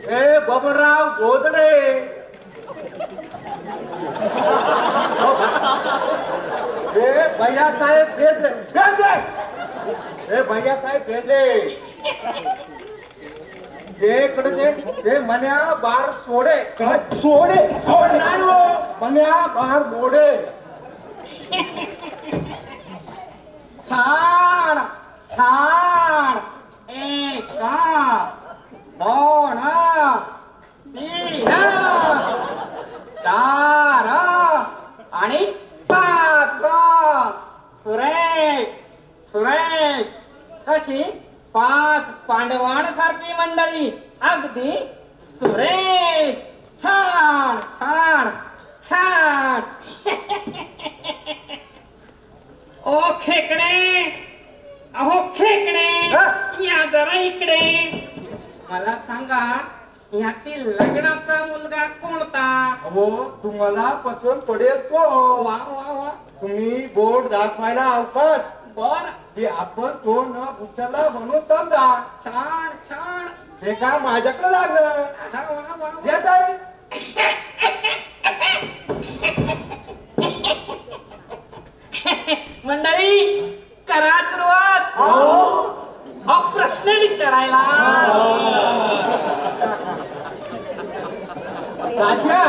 हे बबनराव गोदडे. हे भैयासाहेब बेदरे बेदरे. हे भैयासाहेब बेदरे. ते मन्या बार सोडे सोडे नाही हो मन्या बार मोडे. छान छान. एका दोन तीन चार आणि 5. सुरेख सुरेख. कशी 5 पांडवांसारखी मंडळी. अगदी सुरेख. छान छान छान. ओ खेकडे अहो खेकडे या जरा इकडे. मला सांगा यातील लग्नाचा मुलगा कोणता? हो तुम्हाला पसंत पडेल तो. वा वा वा. तुम्ही बोर्ड दाखवायला अवकाश बर. की आपण तो न उचलला म्हणून समजा. छान छान. हे का माझ्याकडे लागलं. वा वा. येत आहे. मंडळी करा सुरुवात. प्रश्न विचारायला. तात्या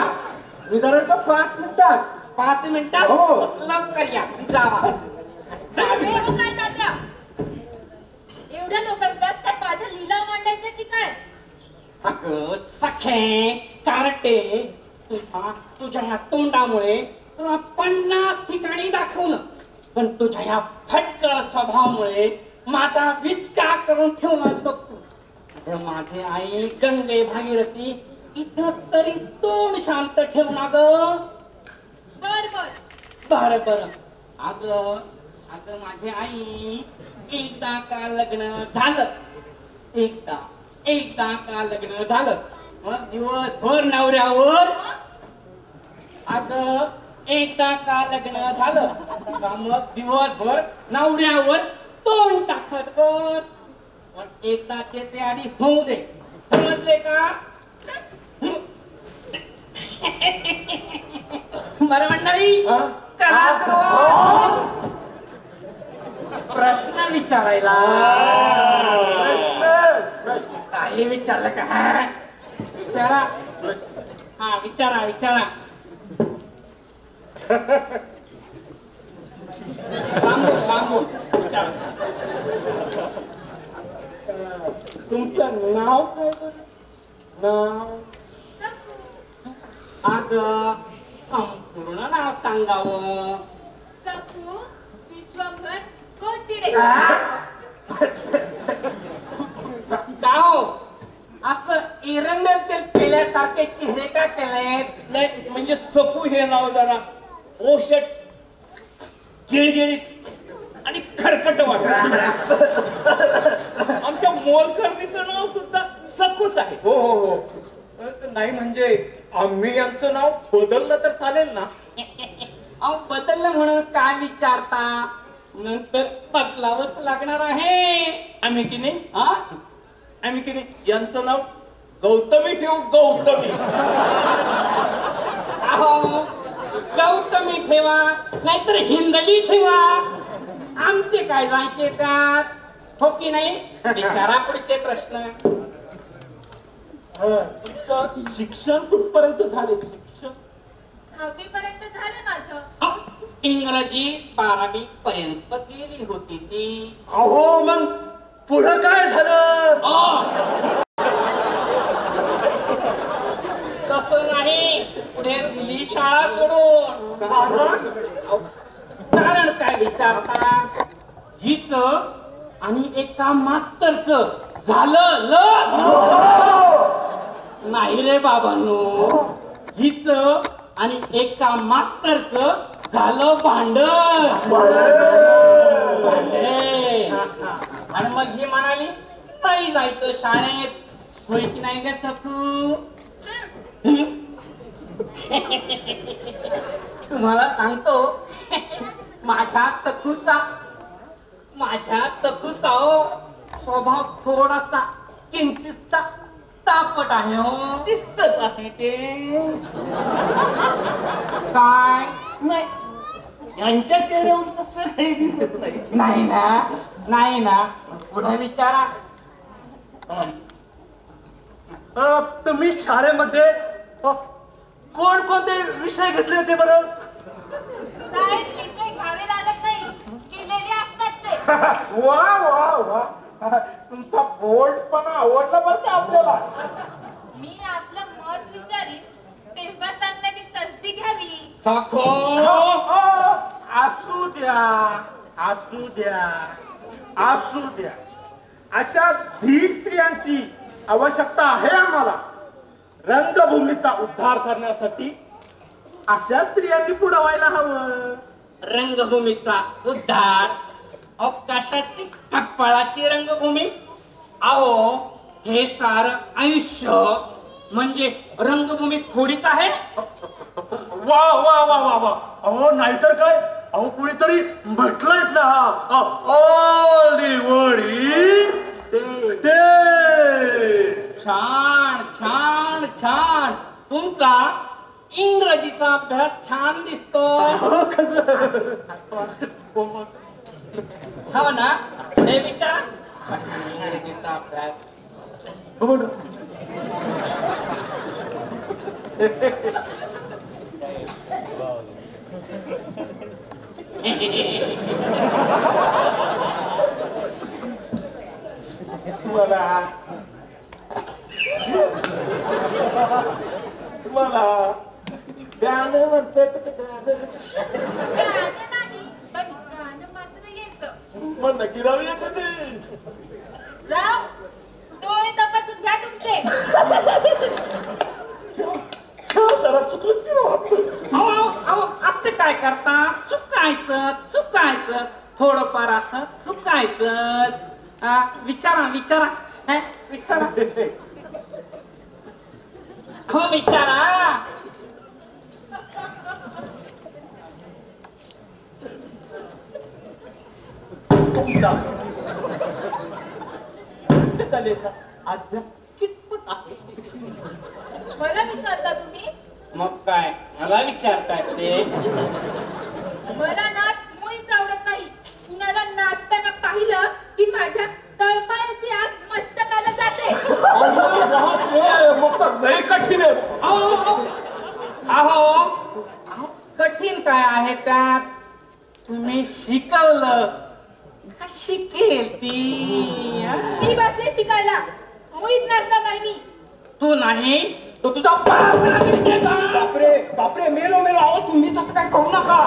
मी जरा तर 5 मिनिटात. 5 मिनिटात हो. लवकर या जावा. काय तात्या एवढ्या लोकांच्यात काय माझा लिलाव मांडायचा की काय? अगं सखे कारटे तुझ्या ह्या तोंडामुळे तुला 50 ठिकाणी दाखवलं. पण तुझ्या ह्या फटकळ स्वभावामुळे माझा विचका करून ठेवला बघतो. माझी आई गंगे भागीरथी इथं तरी तोंड शांत ठेव ना ग. बर बर. बर बर. अगं अगं माझी आई एकदा का लग्न झालं. एकदा का लग्न झालं मग दिवसभर नवऱ्यावर. अगं एकदा का लग्न झालं का मग दिवसभर नवऱ्यावर तोंड टाकत बस. पण एकदाचे ते आधी होऊ दे. समजले का? बरं मंडळी करा सुरुवात. प्रश्न विचारायला प्रश्न काही विचारलं का? विचारा. हा विचारा विचारा. लांबून विचारा. तुमचं नाव काय बरं? नाव अग संपूर्ण नाव सांगावं. सखू विश्वभर कोचिडे. का हो असं एरंडल पेल्यासारखे चेहरे का केलेत? नाही म्हणजे सकू हे नाव जरा ओशट गिळगिळीत आणि खरकट वाटत. आमच्या मोलकर्णीचं नाव सुद्धा सकूच आहे. हो हो हो नाही म्हणजे आम्ही यांचं नाव बदललं तर चालेल ना? अहो बदललं म्हणून काय विचारता? नंतर बदलावंच लागणार आहे. आम्ही की नाही हा आम्ही की नाही यांचं नाव गौतमी ठेवू. गौतमी. अहो गौतमी ठेवा नाहीतर हिंदली ठेवा. आमचे काय जायचे त्यात? हो की नाही? विचारा पुढचे प्रश्न. तुमचं शिक्षण कुठपर्यंत झाले? शिक्षण 10वी पर्यंत झालं माझं. अहो, इंग्रजी 12वी पर्यंत गेली होती ती. अहो मग पुढं काय झालं? तसं नाही. पुढे दिली शाळा सोडून. कारण काय विचारता? हिच आणि एका मास्तरचं झालं नाही रे बाबांनो. हिच आणि एका मास्तरचं झालं भांडण. आणि मग ही म्हणाली नाही जायचं शाळेत. होय की नाही ग सकू? तुम्हाला सांगतो माझ्या सखूचा स्वभाव थोडासा किंचितचा तापट आहे हो. दिसतच आहे ते. काय नाही यांच्या चेहऱ्यावर तसं काही दिसत नाही. नाही ना पुढे विचारा. तुम्ही शाळेमध्ये कोणकोणते विषय घेतले होते बरं? साहेब विषय घ्यावे लागत नाही. केलेले असतात ते. वा वा वा तुमचा बोल्डपणा आवडला बरं का आपल्याला. मी आपलं मत विचारीन तेव्हा सांगण्याची तसदी घ्यावी. सखो असू द्या अशा धीट स्त्रियांची आवश्यकता आहे आम्हाला. रंगभूमीचा उद्धार करण्यासाठी अशा स्त्रियांनी पुढे व्हायला हवं. रंगभूमीचा उद्धार? अवकाशाची कपाळाची रंगभूमी? अहो हे सारं आयुष्य म्हणजे रंगभूमी थोडीच आहे. वा वा वा वा वा. अहो नाहीतर काय. अहो कुणीतरी म्हटलंय ना ऑल दी वर्ल्ड छान छान छान. तुमचा इंग्रजीचा अभ्यास छान दिसतो. हो ना? हे विचार. इंग्रजीचा अभ्यास तुम्हाला गाणं म्हणतात गाणं नाही पण गाणं मात्र येतं. मग नक्की राहूया कधी. राव डोळे तपासून घ्या तुमचे. जरा चुकलंच की राव आपलं. अहो असं काय करता? चुकायचं थोडंफार असं चुकायचं. विचारा विचारा हो विचारा. कितपत आहे? मला विचारता तुम्ही? मग काय मला विचारताय ते? मला नाच मुळीच आवडत नाही. कुणाला नाच पाहिलं की माझ्या तळपायाची आग मस्तकाला जाते. मग तर लय कठीण आहे. अहो कठीण काय आहे त्यात? तुम्ही शिकवलं का शिकेल ती? मी बसले शिकायला, मुळीच नाचणार नाही मी. तू नाही तो तुझा बाप नाचेल का? बापरे बापरे, मेलो मेलो. अहो तुम्ही तसं काय करू नका.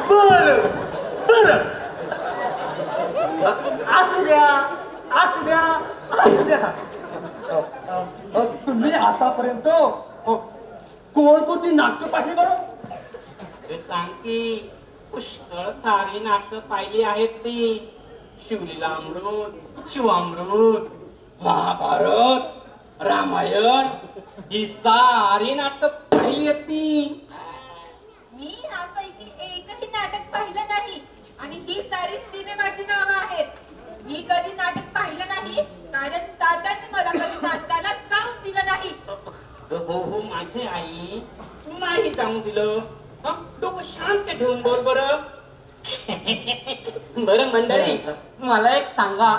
बर असू द्या असू द्या असू द्या. तुम्ही आतापर्यंत कोणकोणती नाटकं पाहिली बरं? ते सांग की. पुष्कळ सारी नाटकं पाहिली आहेत ती. शिवलीलामृत, शिवामृत, महाभारत, रामायण ही सारी नाटकं पाहिली आहेत ती. मी यापैकी एकही नाटक पाहिलं नाही आणि ही सारी सिनेमाची नावं आहेत. मी कधी नाटक पाहिलं नाही कारण दादांनी मला कधी नाटकाला जाऊच दिलं नाही. हो माझी आई नाही जाऊन दिलं. डोकं शांत ठेवून बोल बरं. बरं मंडळी, मला एक सांगा,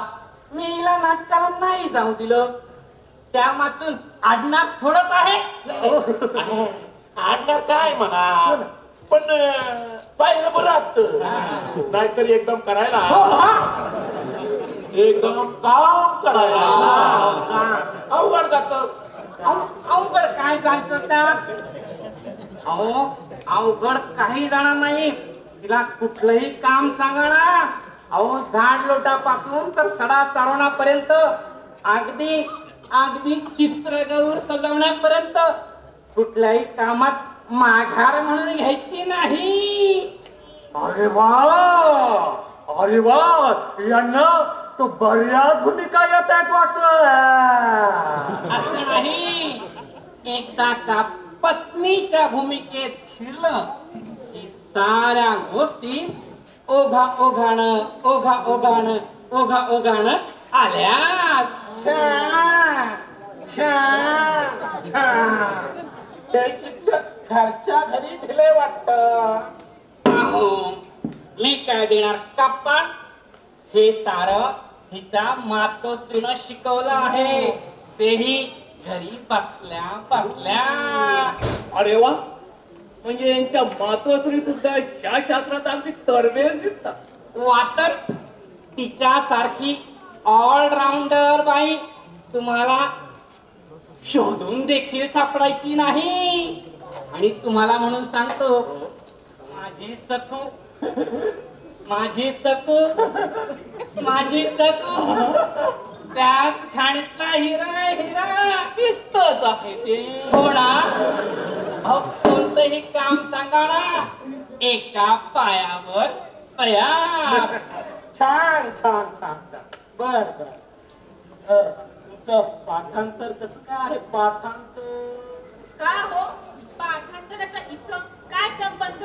मी हिला नाटकाला नाही जाऊ दिलं त्या माचून आडणार थोडंच आहे. आणणार काय म्हणा, पण पाहिलं बरं असतं. नाहीतर एकदम करायला, एकदम काम करायला अवघड जात. अवघड काय जायचं त्यात? अहो अवघड काही जाणार नाही. तिला कुठलंही काम सांगा ना, अहो झाड लोटापासून तर सडा सारवण्यापर्यंत, अगदी अगदी चित्रगौर सजवण्यापर्यंत कुठल्याही कामात माघार म्हणून घ्यायची नाही. अरे वा यांना तो बऱ्याच भूमिका येत आहेत वाटत. असं नाही, एकदा का पत्नीच्या भूमिकेत शिरलं की साऱ्या गोष्टी ओघा ओघाण आल्या. ते शिक्षक घरच्या घरी दिले वाटत. अहो मी काय देणार कप्पा? हे सारं हिच्या मातोश्रीनं शिकवलं आहे, तेही घरी बसल्या बसल्या. अरे वा, म्हणजे यांच्या मातोश्री सुद्धा या शास्त्रात अगदी तरबेज दिसतात. वाटर तिच्यासारखी ऑलराऊंडर बाई तुम्हाला शोधून देखील सापडायची नाही. आणि तुम्हाला म्हणून सांगतो, माझी सकू त्याच खाणीतला हिरा दिसतोच आहे ते. हो ना? अहो कोणतंही काम सांगा ना, एका पायावर तयार. छान छान छान छान. बर तुमचं पाठांतर कसं काय आहे? पाठांतर का हो? पाठांतराचा इथं काय संबंध?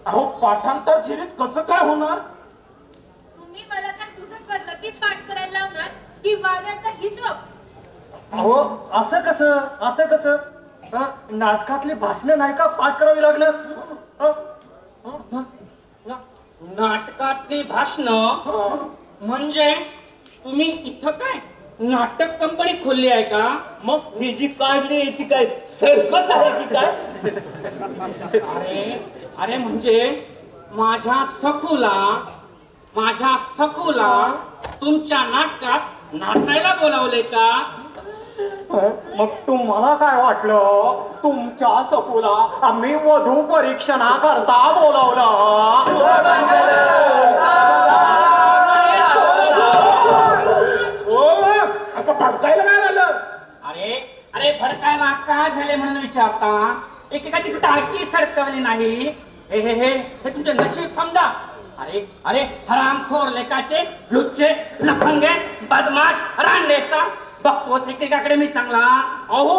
अहो पाठांतर खेरीज कसं काय होणार? तुम्ही मला काय तुझं करलं की पाठ करायला लावणार की वाण्याचा हिशोब? अहो असं कसं नाटकातली भाषण नाही का पाठ करावी लागणार? नाटकातली भाषण म्हणजे तुम्ही इथं काय नाटक कंपनी खोलली आहे का? मग ही जी काढली ती काय सर्कस आहे की काय? अरे म्हणजे माझ्या सखूला तुमच्या नाटकात नाचायला बोलावले का? मग तुम्हाला काय वाटलं? तुमच्या सखूला आम्ही वधू परीक्षणा करता बोलावलं? असं भडकायला काय झालं? अरे भडकायला का झाले म्हणून विचारता? एकेकाची टाळकी सडकवली नाही. हे तुमचे नशीब समजा. अरे हरामखोर लेकाचे लुच्चे लफंगे बदमाश रांडेचा बघतोच एकेकाकडे मी चांगला. अहो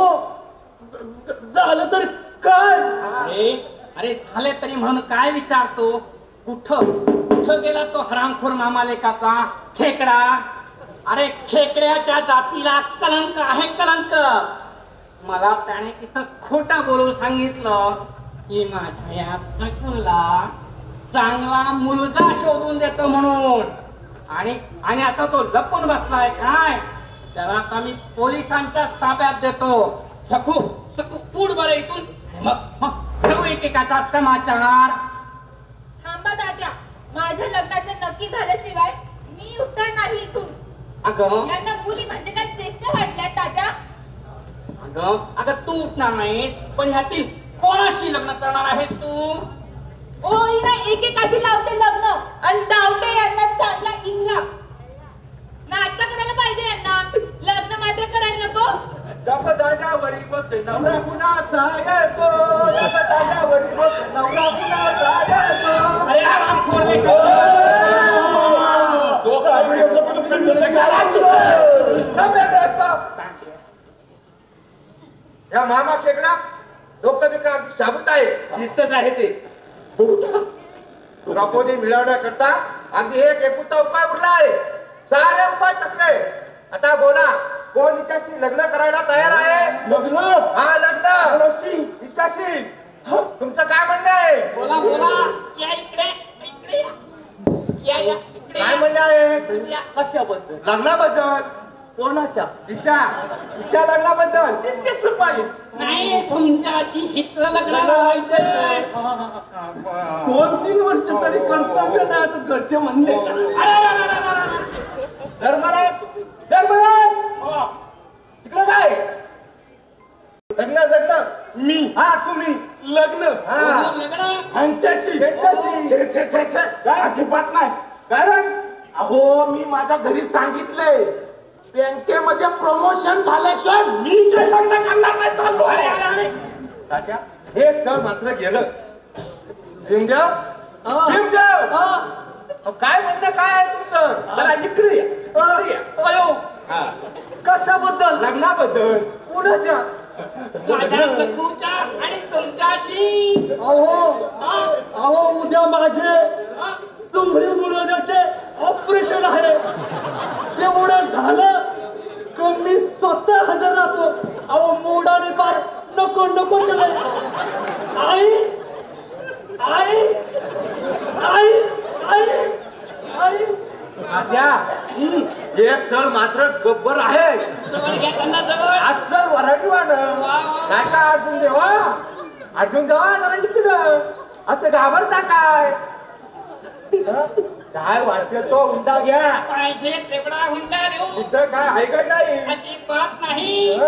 झालं तर काय? अरे झाले तरी म्हणून काय विचारतो? कुठं गेला तो हरामखोर मामा लेकाचा खेकडा? अरे खेकड्याच्या जातीला कलंक आहे, कलंक. मला त्याने तिथं खोटा बोलून सांगितलं की माझ्या या सखूला चांगला मुलगा शोधून देतो म्हणून. आणि आणि आता तो लपून बसलाय काय, त्याला आता मी पोलिसांच्या ताब्यात देतो. सखू सखू उड बरं इथून. मग ठेवू एकेकाचा समाचार. थांबा दाद्या, माझ्या लग्नाचं नक्की झाल्याशिवाय मी उठणार नाही इथून. अगं यांना मुली म्हणजे काय चेष्टा वाटल्यात दाद्या? अगं तू उठणार नाहीस, पण ह्यातील कोणाशी लग्न करणार आहेस तू? ओ हिना एकेकाशी लावते लग्न आणि धावते यांना चांगला इंगा. नाटक करायला पाहिजे यांना, लग्न मात्र करायला नको. दादावरी बघते नवरा कुणाचा येतो, दादावरी बघते नवरा कुणाचा येतो. अरे आरामखोर लेकरं. या मामा खेकडा डोकं बिका शाबूत आहे, दिसतच आहे ते. प्रपोजी मिळवण्याकरता अगदी एक एकुलता उपाय उरला आहे. सारे उपाय टाकले. आता बोला, कोण हिच्याशी लग्न करायला तयार आहे? लग्न? हा लग्न हिच्याशी. तुमचं काय म्हणणं आहे? बोला बोला, या इकडे इकडे या या इकडे. काय म्हणणं आहे? या. कशाबद्दल? लग्नाबद्दल. कोणाच्या? हिच्या लग्नाबद्दल. तितकेच उपाय. नाही, तुमच्याशी हिच लग्न लावायचंय. 2-3 वर्ष तरी कर्तव्य नाही असं घरचे म्हणले. धर्मराज धर्मराज तिकडे काय? लग्न लग्न. मी हा तुम्ही लग्न हा लग्न ह्यांच्याशी. छे, छे, छे, छे. काय अजिबात नाही. कारण अहो मी माझ्या घरी सांगितलंय, बँकेमध्ये प्रमोशन झाल्याशिवाय मी काही लग्न करणार नाही. चाललो. अरे अरे अरे. तात्या हे स्थळ मात्र गेलं. भीमदेव भीमदेव काय म्हणणं काय आहे तुमचं? जरा इकडे या. इकडे या. अयो हा. कशाबद्दल? लग्नाबद्दल. कुणाच्या? माझ्या सखूच्या आणि तुमच्याशी. अहो उद्या माझे तुंबडी मुलाचे ऑपरेशन आहे. तेवढं झालं की मी स्वतः हजर राहतो. अहो मोडाने पार नको नको केलंय. आई आई आई आई आई. तात्या हे स्थळ मात्र गब्बर आहे. जवळ घ्या त्यांना जवळ. अस्सल वराठीवाणं. काय काय अर्जुन देवा, अर्जुन देवा जरा इकडं. असं घाबरता काय? काय वाटते तो हुंडा घ्या. पाहिजे तेवढा हुंडा देऊ. इथं काय आहे का नाही? अजिबात नाही.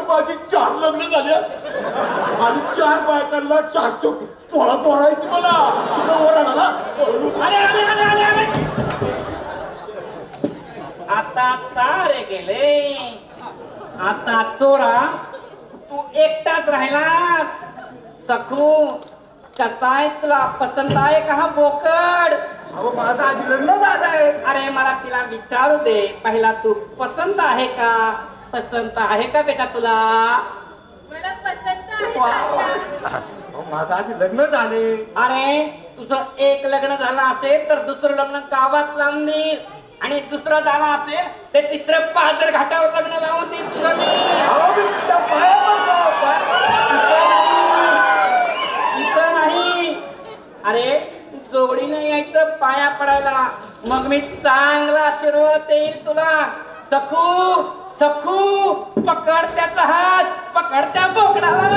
माझी 4 लग्न झाले आणि 4 बायकांना 4 16 पोरं आहेत. मला ओरडाला. अरे अरे अरे अरे अरे. आता सारे गेले. आता चोरा तू एकटाच राहिलास. सखू कसा आहे, तुला पसंत आहे का हा बोकड? अहो माझं आधी लग्न झालं आहे. अरे मला तिला विचारू दे पहिला, तू पसंत आहे का? पसंत आहे का बेटा तुला? मला पसंत आहे वा. दाद्या. अहो माझं आधी लग्न झाले. अरे तुझं एक लग्न झालं असेल तर दुसरं लग्न गावात लावून देईल, आणि दुसरं झालं असेल ते तिसरं पाझर घाटावर लग्न लावून देईल तुझं मी. अहो मी तुझ्या पाया पडतो. इथं नाही. अरे जोडीनं यायचं पाया पडायला, मग मी चांगला आशीर्वाद देईल तुला. सखू सखू पकड त्याचा हात, पकड त्या बोकडाला.